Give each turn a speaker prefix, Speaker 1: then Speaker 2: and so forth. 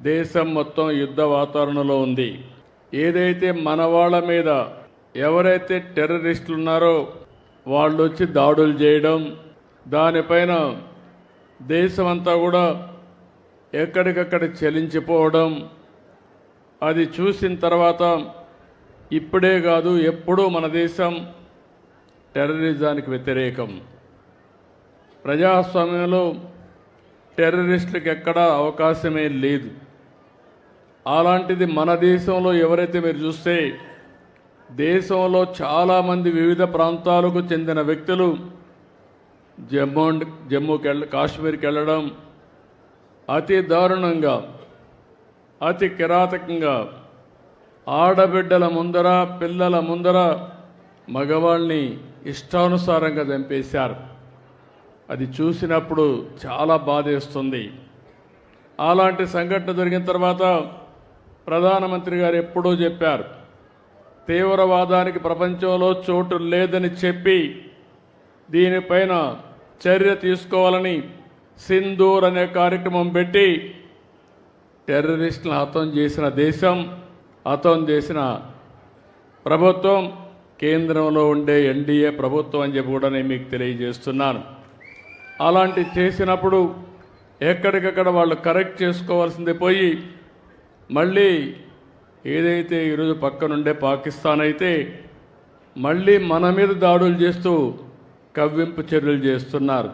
Speaker 1: దేశం మొత్తం యుద్ధ వాతావరణంలో ఉంది. ఏదైతే మన వాళ్ళ మీద ఎవరైతే టెర్రరిస్టులు ఉన్నారో వాళ్ళు వచ్చి దాడులు చేయడం, దానిపైన దేశమంతా కూడా ఎక్కడికక్కడ చలించిపోవడం, అది చూసిన తర్వాత ఇప్పుడే కాదు ఎప్పుడూ మన దేశం టెర్రరిజానికి వ్యతిరేకం. ప్రజాస్వామ్యంలో టెర్రరిస్టులకు ఎక్కడా అవకాశమే లేదు. అలాంటిది మన దేశంలో ఎవరైతే మీరు చూస్తే దేశంలో చాలామంది వివిధ ప్రాంతాలకు చెందిన వ్యక్తులు కాశ్మీర్కి వెళ్ళడం, అతి దారుణంగా అతి కిరాతకంగా ఆడబిడ్డల ముందర పిల్లల ముందర మగవాళ్ళని ఇష్టానుసారంగా చంపేశారు. అది చూసినప్పుడు చాలా బాధేస్తుంది. అలాంటి సంఘటన జరిగిన తర్వాత ప్రధానమంత్రి గారు ఎప్పుడూ చెప్పారు, తీవ్రవాదానికి ప్రపంచంలో చోటు లేదని చెప్పి దీనిపైన చర్య తీసుకోవాలని సింధూర్ అనే కార్యక్రమం పెట్టి టెర్రరిస్టులను హతం చేసిన దేశం, హతం చేసిన ప్రభుత్వం కేంద్రంలో ఉండే ఎన్డీఏ ప్రభుత్వం అని చెప్పి కూడా నేను మీకు తెలియజేస్తున్నాను. అలాంటి చేసినప్పుడు ఎక్కడికక్కడ వాళ్ళు కరెక్ట్ చేసుకోవాల్సింది పోయి మళ్ళీ ఏదైతే ఈరోజు పక్కనుండే పాకిస్తాన్ అయితే మళ్ళీ మన మీద దాడులు చేస్తూ కవ్వింపు చర్యలు చేస్తున్నారు.